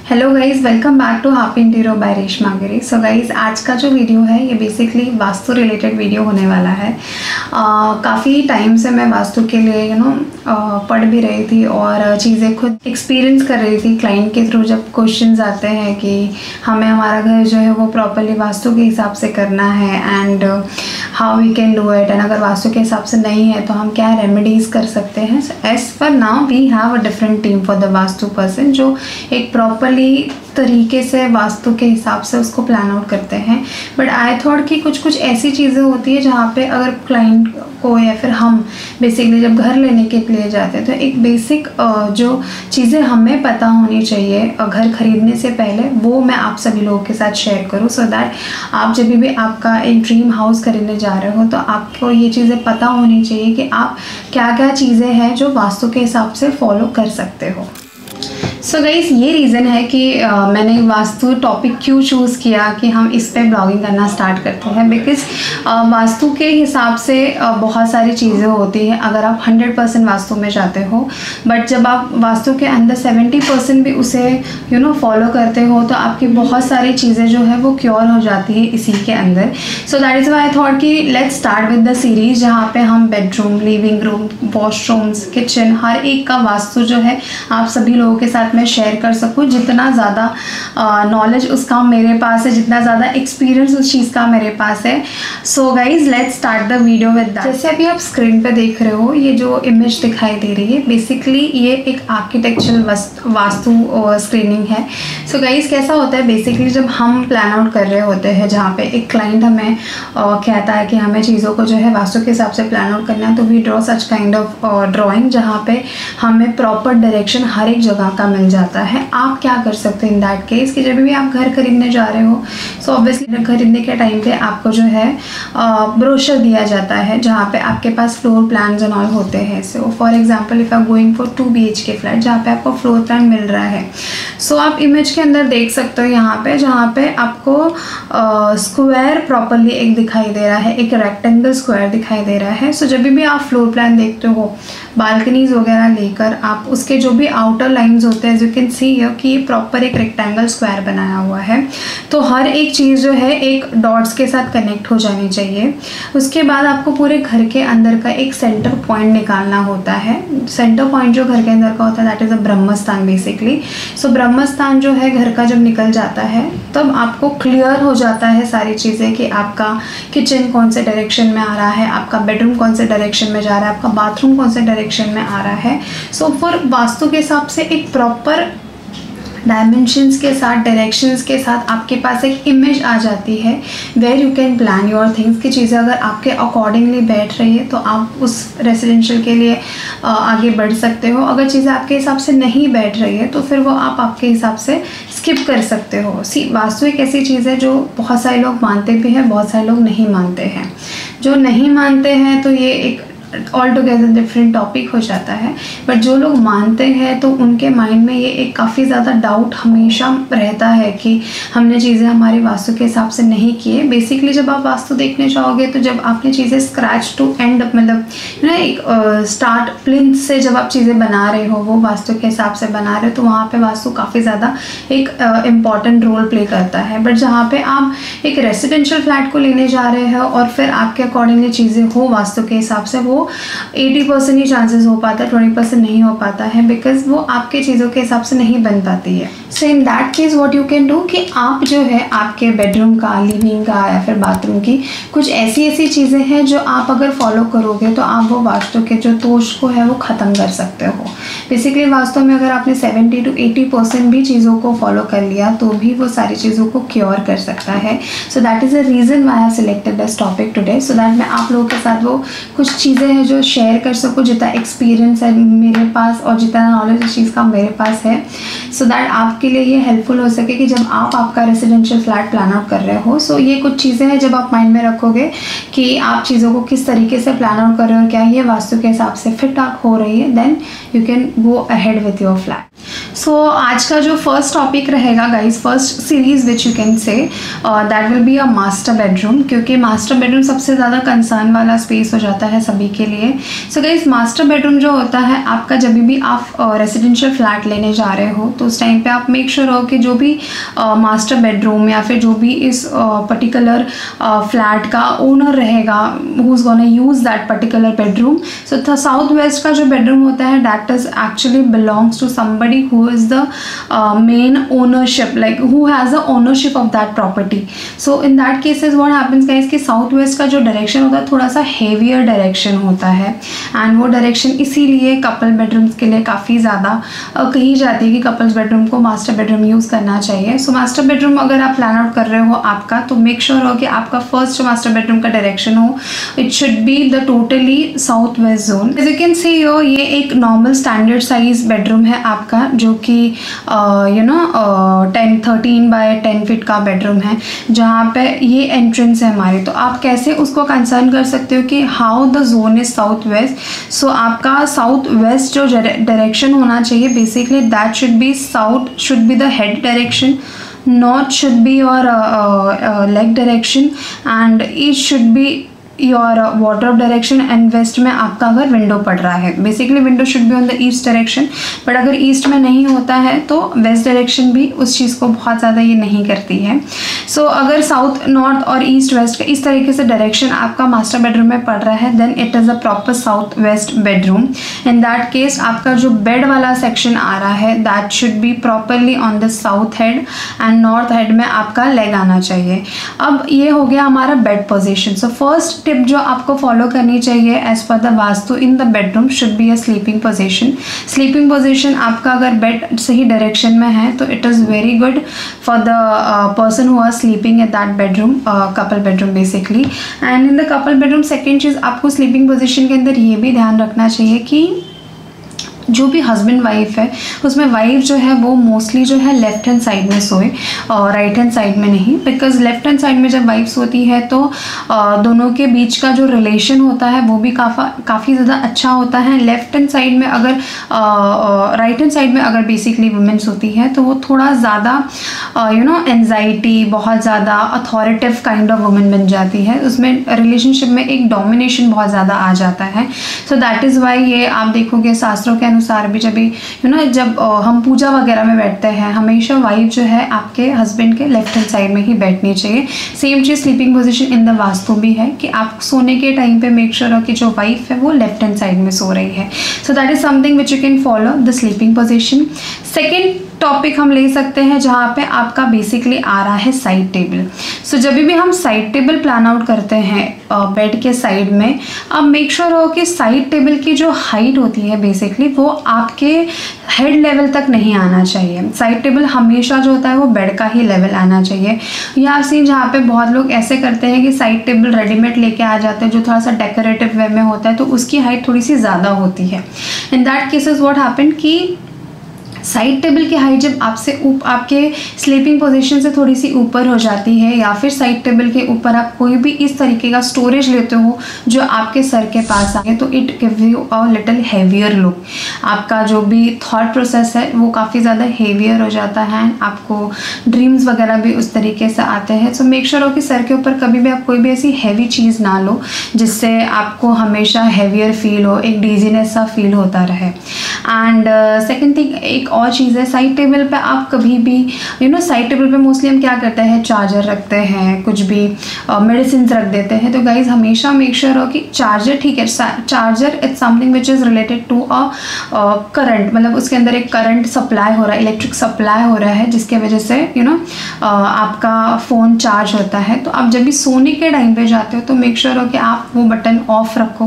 Hello guys, welcome back to Happy Interior by Reshma Giri. So guys, आज का जो video है ये बेसिकली वास्तु रिलेटेड वीडियो होने वाला है। काफ़ी टाइम से मैं वास्तु के लिए पढ़ भी रही थी और चीज़ें खुद एक्सपीरियंस कर रही थी। क्लाइंट के थ्रू जब क्वेश्चंस आते हैं कि हमें हमारा घर जो है वो प्रॉपरली वास्तु के हिसाब से करना है and how we can do it, and अगर वास्तु के हिसाब से नहीं है तो हम क्या रेमेडीज़ कर सकते हैं। As per now we have a different team for the vastu person जो एक प्रॉपरली तरीके से वास्तु के हिसाब से उसको प्लान आउट करते हैं। बट आई थॉट कि कुछ ऐसी चीज़ें होती है जहाँ पे अगर क्लाइंट को या फिर हम बेसिकली जब घर लेने के लिए जाते हैं तो एक बेसिक जो चीज़ें हमें पता होनी चाहिए घर खरीदने से पहले, वो मैं आप सभी लोगों के साथ शेयर करूँ सो दैट आप जब भी आपका एक ड्रीम हाउस खरीदने जा रहे हो तो आपको ये चीज़ें पता होनी चाहिए कि आप क्या क्या चीज़ें हैं जो वास्तु के हिसाब से फॉलो कर सकते हो। सो गाइस, ये रीज़न है कि मैंने वास्तु टॉपिक क्यों चूज़ किया कि हम इस पे ब्लॉगिंग करना स्टार्ट करते हैं। बिकॉज़ वास्तु के हिसाब से बहुत सारी चीज़ें होती हैं अगर आप 100% वास्तु में जाते हो, बट जब आप वास्तु के अंदर 70% भी उसे फॉलो करते हो तो आपकी बहुत सारी चीज़ें जो है वो क्योर हो जाती है इसी के अंदर। So that is why I thought कि let's start with the series जहाँ पे हम bedroom, living room, washrooms, kitchen, हर एक का वास्तु जो है आप सभी लोगों के साथ मैं शेयर कर सकूँ। जितना ज़्यादा नॉलेज उसका मेरे पास है, जितना ज़्यादा एक्सपीरियंस उस चीज़ का मेरे पास है। So guys, let's start the video with that. जैसे अभी आप स्क्रीन पे देख रहे हो, ये जो इमेज दिखाई दे रही है बेसिकली ये एक आर्किटेक्चरल वास्तु स्क्रीनिंग है। सो गाइज, कैसा होता है बेसिकली जब हम प्लान आउट कर रहे होते हैं जहाँ पे एक क्लाइंट हमें कहता है कि हमें चीज़ों को जो है वास्तु के हिसाब से प्लान आउट करना है, तो we draw such kind of drawing जहाँ पे हमें प्रॉपर डायरेक्शन हर एक जगह का मिल जाता है। आप क्या कर सकते हो इन दैट केस कि जब भी आप घर खरीदने जा रहे हो सो ऑब्वियसली खरीदने के टाइम पे आपको जो है ब्रोशर दिया जाता है जहाँ पे आपके पास फ्लोर प्लान्स एंड ऑल होते हैं। So for example if I going for 2 BHK flat जहाँ पे आपको फ्लोर प्लान मिल रहा है, सो आप इमेज के अंदर देख सकते हो यहाँ पे जहाँ पे आपको स्क्वायर प्रॉपरली एक दिखाई दे रहा है, एक रेक्टेंगल स्क्वायर दिखाई दे रहा है। सो जब भी आप फ्लोर प्लान देखते हो बालकनीज वगैरह लेकर, आप उसके जो भी आउटर लाइंस होते हैं, यू कैन सी कि प्रॉपर एक रेक्टेंगल स्क्वायर बनाया हुआ है। तो हर एक चीज़ जो है एक डॉट्स के साथ कनेक्ट हो जानी चाहिए। उसके बाद आपको पूरे घर के अंदर का एक सेंटर पॉइंट निकालना होता है। सेंटर पॉइंट जो घर के अंदर का होता है दैट इज़ अ ब्रह्मस्थान बेसिकली। सो ब्रह्मस्थान जो है घर का जब निकल जाता है तब आपको क्लियर हो जाता है सारी चीज़ें कि आपका किचन कौन से डायरेक्शन में आ रहा है, आपका बेडरूम कौन से डायरेक्शन में जा रहा है, आपका बाथरूम कौन से डायरेक्शन में आ रहा है। सो फॉर वास्तु के हिसाब से एक प्रॉपर डायमेंशंस के साथ, डायरेक्शंस के साथ आपके पास एक इमेज आ जाती है where you can plan your things की चीज़ें अगर आपके अकॉर्डिंगली बैठ रही है तो आप उस रेसिडेंशियल के लिए आगे बढ़ सकते हो। अगर चीज़ें आपके हिसाब से नहीं बैठ रही है तो फिर वो आप आपके हिसाब से स्किप कर सकते हो। वास्तु एक ऐसी चीज़ है जो बहुत सारे लोग मानते भी हैं, बहुत सारे लोग नहीं मानते हैं। जो नहीं मानते हैं तो ये एक ऑल टुगेदर डिफरेंट टॉपिक हो जाता है, बट जो लोग मानते हैं तो उनके माइंड में ये एक काफ़ी ज़्यादा डाउट हमेशा रहता है कि हमने चीज़ें हमारी वास्तु के हिसाब से नहीं किए। बेसिकली जब आप वास्तु देखने जाओगे तो जब आपने चीज़ें स्क्रैच टू एंड मतलब एक स्टार्ट प्लिंथ से जब आप चीज़ें बना रहे हो वो वास्तु के हिसाब से बना रहे हो तो वहाँ पे वास्तु काफ़ी ज़्यादा एक इम्पॉर्टेंट रोल प्ले करता है। बट जहाँ पे आप एक रेसिडेंशियल फ्लैट को लेने जा रहे हो और फिर आपके अकॉर्डिंगली चीज़ें हो वास्तु के हिसाब से, वो 80% ही चांसेस हो पाता है, 20% नहीं हो पाता है बिकॉज वो आपके चीज़ों के हिसाब से नहीं बन पाती है। So in that case what you can do कि आप जो है आपके बेडरूम का, लिविंग का या फिर बाथरूम की कुछ ऐसी चीज़ें हैं जो आप अगर फॉलो करोगे तो आप वो वास्तु के जो दोष को है वो ख़त्म कर सकते हो। बेसिकली वास्तु में अगर आपने 70 to 80% भी चीज़ों को फॉलो कर लिया तो भी वो सारी चीज़ों को क्योर कर सकता है। So that is the reason why I selected this topic today, so that मैं आप लोगों के साथ वो कुछ चीज़ें हैं जो शेयर कर सकूँ, जितना एक्सपीरियंस है मेरे पास और जितना नॉलेज इस चीज़ का मेरे पास है, सो दैट आपके लिए ये हेल्पफुल हो सके कि जब आप आपका रेसिडेंशियल फ्लैट प्लान आउट कर रहे हो। सो ये कुछ चीज़ें हैं जब आप माइंड में रखोगे कि आप चीज़ों को किस तरीके से प्लान आउट कर रहे हो और क्या ये वास्तु के हिसाब से फिट आउट हो रही है, then you can go ahead with your flat. So आज का जो फर्स्ट टॉपिक रहेगा guys, first series which you can say that will be a master bedroom, क्योंकि मास्टर बेडरूम सबसे ज़्यादा कंसर्न वाला स्पेस हो जाता है सभी के लिए। सो गाइस, मास्टर बेडरूम जो होता है आपका, जब भी आप रेसिडेंशियल फ्लैट लेने जा रहे हो तो उस टाइम पे आप मेक श्योर हो कि जो भी मास्टर बेडरूम या फिर जो भी इस पर्टिकुलर फ्लैट का ओनर रहेगा, who is gonna use that particular bedroom, so south west का जो बेडरूम होता है that is actually belongs to somebody who is the main ownership, like who has the ownership of that property. So in that cases what happens guys कि south west का जो direction होता है थोड़ा सा हेवियर डायरेक्शन होता है, and वो डायरेक्शन इसीलिए कपल बेडरूम्स के लिए काफ़ी ज़्यादा कही जाती है कि कपल्स बेडरूम को मास्टर बेडरूम यूज़ करना चाहिए। सो मास्टर बेडरूम अगर आप प्लान आउट कर रहे हो आपका, तो मेक श्योर हो कि आपका फर्स्ट जो मास्टर बेडरूम का डायरेक्शन हो, it should be the totally south west zone. As you can see यो, ये एक नॉर्मल स्टैंडर्ड साइज बेडरूम है आपका, जो कि 13 बाय 10 फीट का बेडरूम है, जहाँ पे ये एंट्रेंस है हमारी। तो आप कैसे उसको कंसर्न कर सकते हो कि how the zone is south west. So आपका साउथ वेस्ट जो डायरेक्शन होना चाहिए, basically that should be south should be the head direction, north should be your leg direction, and east should be your wardrobe direction, and west में आपका अगर window पड़ रहा है, basically window should be on the east direction, but अगर east में नहीं होता है तो वेस्ट डायरेक्शन भी उस चीज़ को बहुत ज़्यादा ये नहीं करती है। सो अगर साउथ, नॉर्थ और ईस्ट वेस्ट का इस तरीके से डायरेक्शन आपका मास्टर बेडरूम में पड़ रहा है, then it is a proper south west bedroom. In that case आपका जो बेड वाला सेक्शन आ रहा है that should be properly on the south head, and north head में आपका लेग आना चाहिए। अब ये हो गया हमारा bed position. So first tip जो आपको फॉलो करनी चाहिए as per the vastu in the bedroom should be a sleeping position. Sleeping position आपका अगर बेड सही डायरेक्शन में है तो it is very good for the person who are sleeping at that bedroom, couple bedroom basically. And in the couple bedroom second चीज़ आपको sleeping position के अंदर ये भी ध्यान रखना चाहिए कि जो भी हस्बैंड वाइफ है उसमें वाइफ जो है वो मोस्टली जो है लेफ्ट हैंड साइड में सोए और राइट हैंड साइड में नहीं, बिकॉज लेफ्ट हैंड साइड में जब वाइफ सोती है तो दोनों के बीच का जो रिलेशन होता है वो भी काफ़ी ज़्यादा अच्छा होता है। लेफ्ट हैंड साइड में अगर राइट हैंड साइड में अगर बेसिकली वुमेन सोती है तो वो थोड़ा ज़्यादा एंजाइटी, बहुत ज़्यादा अथॉरिटिव काइंड ऑफ वुमेन बन जाती है, उसमें रिलेशनशिप में एक डोमिनेशन बहुत ज़्यादा आ जाता है। सो दैट इज़ वाई ये आप देखोगे शास्त्रों के अनुसार भी जब हम पूजा वगैरह में बैठते हैं हमेशा वाइफ जो है आपके हस्बैंड के लेफ्ट हैंड साइड में ही बैठनी चाहिए। Same cheese sleeping position in the vastu भी है कि आप सोने के टाइम पे मेक श्योर हो कि जो वाइफ है वो लेफ्ट हैंड साइड में सो रही है। So that is something which you can follow the sleeping position. Second topic हम ले सकते हैं जहाँ पे आपका बेसिकली आ रहा है साइड टेबल। सो जब भी हम साइड टेबल प्लान आउट करते हैं बेड के साइड में, अब मेक श्योर हो कि साइड टेबल की जो हाइट होती है बेसिकली वो आपके हेड लेवल तक नहीं आना चाहिए। साइड टेबल हमेशा जो होता है वो बेड का ही लेवल आना चाहिए। या आप सीन जहाँ पे बहुत लोग ऐसे करते हैं कि साइड टेबल रेडीमेड लेके आ जाते हैं जो थोड़ा सा डेकोरेटिव वे में होता है तो उसकी हाइट थोड़ी सी ज़्यादा होती है। इन दैट केसेस व्हाट हैपन कि साइड टेबल की हाइट जब आपके स्लीपिंग पोजीशन से थोड़ी सी ऊपर हो जाती है, या फिर साइड टेबल के ऊपर आप कोई भी इस तरीके का स्टोरेज लेते हो जो आपके सर के पास आए, तो it give you a little heavier look. आपका जो भी थॉट प्रोसेस है वो काफ़ी ज़्यादा हेवियर हो जाता है, आपको ड्रीम्स वगैरह भी उस तरीके से आते हैं। सो मेक श्योर हो कि सर के ऊपर कभी भी आप कोई भी ऐसी हैवी चीज़ ना लो जिससे आपको हमेशा हेवियर फील हो, एक डीजीनेस सा फील होता रहे। एंड सेकेंड थिंग, एक और चीज़ है, साइड टेबल पे आप कभी भी साइड टेबल पे मोस्टली हम क्या करते हैं, चार्जर रखते हैं, कुछ भी मेडिसिन रख देते हैं। तो गाइज हमेशा मेक श्योर हो कि चार्जर, ठीक है, charger it's something which is related to a current, मतलब उसके अंदर एक करंट सप्लाई हो रहा है, इलेक्ट्रिक सप्लाई हो रहा है जिसके वजह से आपका फ़ोन चार्ज होता है। तो आप जब भी सोने के टाइम पे जाते हो तो मेक श्योर हो कि आप वो बटन ऑफ रखो,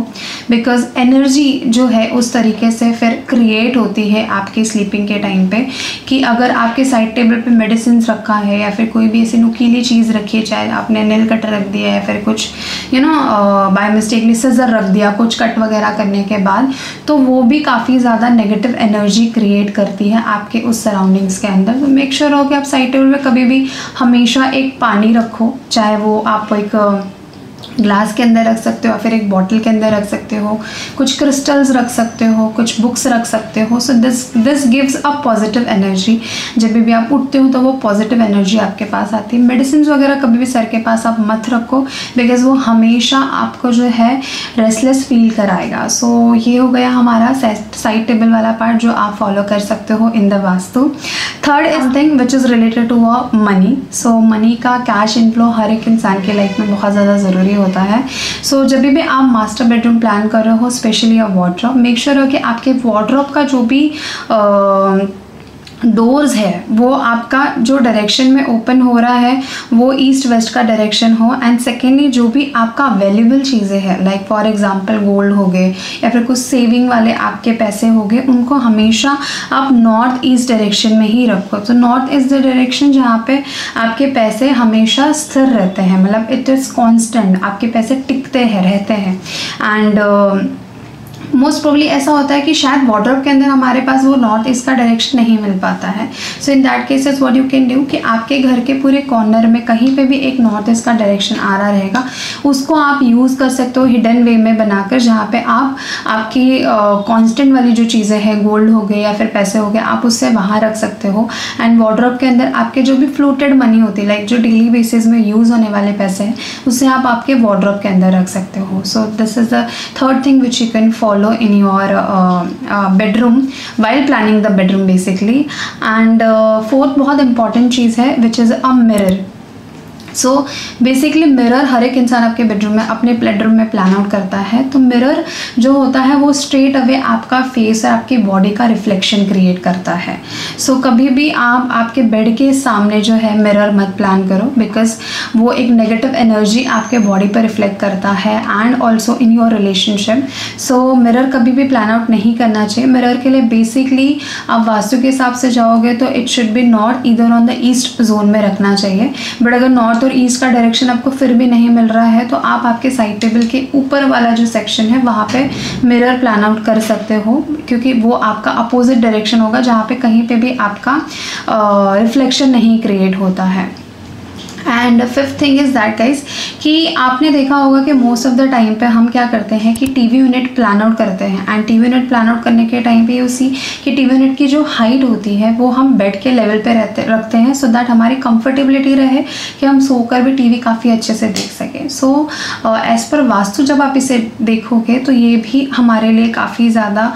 बिकॉज एनर्जी जो है उस तरीके से फिर क्रिएट होती है आपके स्लीपिंग के टाइम पे कि अगर आपके साइड टेबल पे मेडिसिन रखा है या फिर कोई भी ऐसी नुकीली चीज़ रखी है, चाहे आपने नेल कटर रख दिया है, फिर कुछ बाय मिस्टेकली सिजर रख दिया कुछ कट वगैरह करने के बाद, तो वो भी काफ़ी ज़्यादा नेगेटिव एनर्जी क्रिएट करती है आपके उस सराउंडिंग्स के अंदर। तो मेक श्योर हो कि आप साइड टेबल पे कभी भी हमेशा एक पानी रखो, चाहे वो आप एक ग्लास के अंदर रख सकते हो या फिर एक बॉटल के अंदर रख सकते हो, कुछ क्रिस्टल्स रख सकते हो, कुछ बुक्स रख सकते हो। So this gives a positive energy. जब भी आप उठते हो तो वो पॉजिटिव एनर्जी आपके पास आती है। मेडिसिन वगैरह कभी भी सर के पास आप मत रखो, बिकॉज वो हमेशा आपको जो है रेस्टलेस फील कराएगा। सो ये हो गया हमारा साइड टेबल वाला पार्ट जो आप फॉलो कर सकते हो in the vastu. Third is thing which is related to money. So money का कैश इनफ्लो हर एक इंसान की लाइफ में बहुत ज़्यादा ज़रूरी होता है। सो जब भी आप मास्टर बेडरूम प्लान कर रहे हो, स्पेशली अ वार्डरोब, मेक श्योर हो कि आपके वार्डरोब का जो भी डोर्स है वो आपका जो डायरेक्शन में ओपन हो रहा है वो ईस्ट वेस्ट का डायरेक्शन हो। एंड सेकेंडली जो भी आपका अवेलेबल चीज़ें हैं, लाइक फॉर एग्जांपल गोल्ड हो गए या फिर कुछ सेविंग वाले आपके पैसे हो गए, उनको हमेशा आप नॉर्थ ईस्ट डायरेक्शन में ही रखो। तो नॉर्थ ईस्ट द डायरेक्शन जहाँ पे आपके पैसे हमेशा स्थिर रहते हैं, मतलब इट इज़ कॉन्स्टेंट, आपके पैसे टिकते हैं, रहते हैं। एंड मोस्ट प्रोबली ऐसा होता है कि शायद वार्डरोब के अंदर हमारे पास वो नॉर्थ ईस्ट का डायरेक्शन नहीं मिल पाता है। So in that cases what you can do कि आपके घर के पूरे कॉर्नर में कहीं पे भी एक नॉर्थ ईस्ट का डायरेक्शन आ रहा रहेगा, उसको आप यूज़ कर सकते हो हिडन वे में बनाकर, जहाँ पे आप आपकी कांस्टेंट वाली जो चीज़ें हैं, गोल्ड हो गए या फिर पैसे हो गए, आप उससे वहाँ रख सकते हो। एंड वार्डरोब के अंदर आपके जो भी फ्लोटेड मनी होती है, लाइक जो डेली बेसिस में यूज़ होने वाले पैसे हैं, उससे आप आपके वार्डरोब के अंदर रख सकते हो। So this is the third thing which you can follow in your bedroom while planning the bedroom basically. And fourth बहुत important चीज़ है which is a mirror. So basically mirror हर एक इंसान आपके बेडरूम में, अपने बेडरूम में प्लान आउट करता है। तो मिरर जो होता है वो स्ट्रेट अवे आपका फेस और आपकी बॉडी का रिफ्लेक्शन क्रिएट करता है। सो कभी भी आप आपके बेड के सामने जो है मिरर मत प्लान करो, बिकॉज वो एक नेगेटिव एनर्जी आपके बॉडी पर रिफ्लेक्ट करता है and also in your relationship. So mirror कभी भी प्लान आउट नहीं करना चाहिए। मिरर के लिए बेसिकली आप वास्तु के हिसाब से जाओगे तो it should B not either on the east zone में रखना चाहिए। बट अगर नॉर्थ और ईस्ट का डायरेक्शन आपको फिर भी नहीं मिल रहा है तो आप आपके साइड टेबल के ऊपर वाला जो सेक्शन है वहाँ पे मिरर प्लान आउट कर सकते हो, क्योंकि वो आपका अपोजिट डायरेक्शन होगा जहाँ पे कहीं पे भी आपका रिफ्लेक्शन नहीं क्रिएट होता है। And fifth thing is that guys कि आपने देखा होगा कि मोस्ट ऑफ द टाइम पे हम क्या करते हैं कि टीवी यूनिट प्लान आउट करते हैं। And TV unit plan out करने के टाइम पे उसी कि टीवी यूनिट की जो हाइट होती है वो हम बेड के लेवल पे रखते हैं, सो दैट हमारी कंफर्टेबिलिटी रहे कि हम सोकर भी टीवी काफ़ी अच्छे से देख सकें। सो एज़ पर वास्तु जब आप इसे देखोगे तो ये भी हमारे लिए काफ़ी ज़्यादा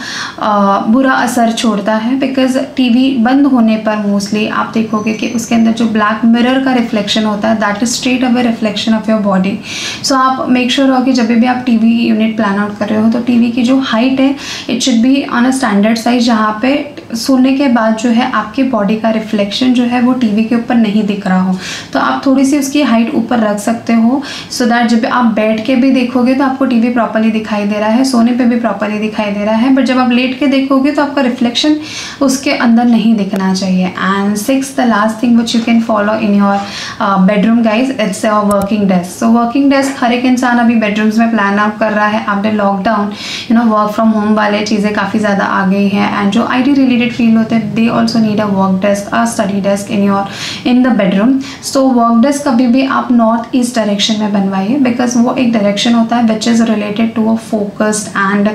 बुरा असर छोड़ता है, बिकॉज टीवी बंद होने पर मोस्टली आप देखोगे कि उसके अंदर जो ब्लैक मिरर का रिफ्लेक्शन होता है that is straight away reflection of your body. So आप मेक श्योर हो कि जब भी आप टीवी यूनिट प्लान आउट कर रहे हो तो टीवी की जो हाइट है it should be on a standard size, जहाँ पे सोने के बाद जो है आपकी बॉडी का रिफ्लेक्शन जो है वो टीवी के ऊपर नहीं दिख रहा हो। तो आप थोड़ी सी उसकी हाइट ऊपर रख सकते हो, सो दैट जब आप बैठ के भी देखोगे तो आपको टीवी प्रॉपर्ली दिखाई दे रहा है, सोने पे भी प्रॉपर्ली दिखाई दे रहा है। बट जब आप लेट के देखोगे तो आपका रिफ्लेक्शन उसके अंदर नहीं दिखना चाहिए। And six the last thing which you can follow in your bedroom guys, it's your working desk. So working desk हर एक इंसान अभी बेडरूम्स में प्लान आउट कर रहा है after lockdown. You know work from home वाले चीज़ें काफ़ी ज़्यादा आ गई हैं, एंड जो IT रिलेटेड फील होते हैं they also need a work desk, a study desk in the bedroom. So work desk कभी भी आप नॉर्थ ईस्ट डायरेक्शन में बनवाइए, बिकॉज वो एक डायरेक्शन होता है which is related to a focused and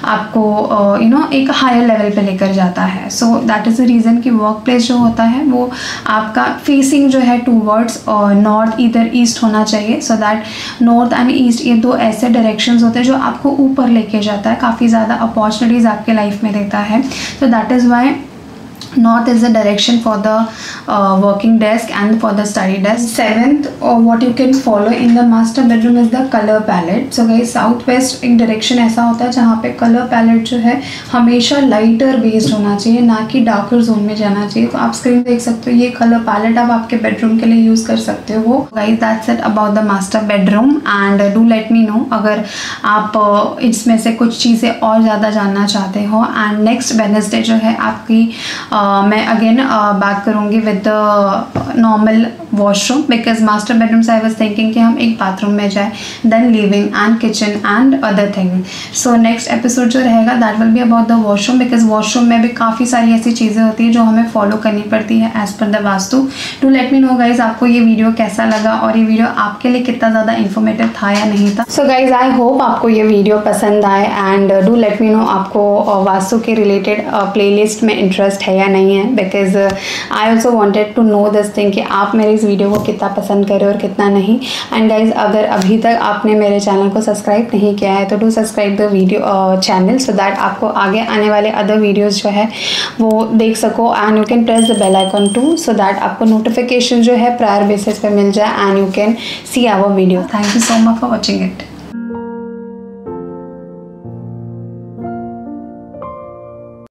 आपको यू नो एक हायर लेवल पे लेकर जाता है। So that is the reason कि वर्क प्लेस जो होता है वो आपका फेसिंग जो है टूवर्ड्स नॉर्थ इधर ईस्ट होना चाहिए, so that north and east ये दो ऐसे डायरेक्शंस होते हैं जो आपको ऊपर लेके जाता है, काफ़ी ज़्यादा अपॉर्चुनिटीज़ आपके लाइफ में देता है। तो that is Y North is the direction for the working desk and for the study desk. Seventh, what you can follow in the master bedroom is the color palette. So guys, south west एक direction ऐसा होता है जहाँ पे color palette जो है हमेशा lighter based होना चाहिए, ना कि darker zone में जाना चाहिए। तो आप स्क्रीन देख सकते हो, ये color palette आप आपके bedroom के लिए यूज़ कर सकते हो। Guys, that's it about the master bedroom and do let me know अगर आप इसमें से कुछ चीज़ें और ज़्यादा जानना चाहते हो। एंड नेक्स्ट वेडनेसडे जो है आपकी मैं अगेन बैक करूँगी with the normal washroom, because master bedroom से आई वॉज थिंकिंग कि हम एक बाथरूम में जाए, then living and kitchen and other thing. So next episode जो रहेगा that will be about the washroom, because washroom में भी काफ़ी सारी ऐसी चीज़ें होती है जो हमें फॉलो करनी पड़ती है as per the vastu. To let me know guys आपको ये वीडियो कैसा लगा और ये वीडियो आपके लिए कितना ज़्यादा इन्फॉर्मेटिव था या नहीं था. सो गाइज आई होप आपको ये वीडियो पसंद आए and do let me no आपको वास्तु के रिलेटेड प्लेलिस्ट में इंटरेस्ट है या नहीं है, because I also wanted to know this thing कि आप मेरे इस वीडियो को कितना पसंद करें और कितना नहीं. एंड गाइज अगर अभी तक आपने मेरे चैनल को सब्सक्राइब नहीं किया है तो do subscribe the video channel so that आपको आगे आने वाले अदर वीडियोज़ जो है वो देख सको. And you can press the bell icon to so that आपको नोटिफिकेशन जो है प्रायर बेसिस पे मिल जाए and you can see our video. Thank you so much for watching it.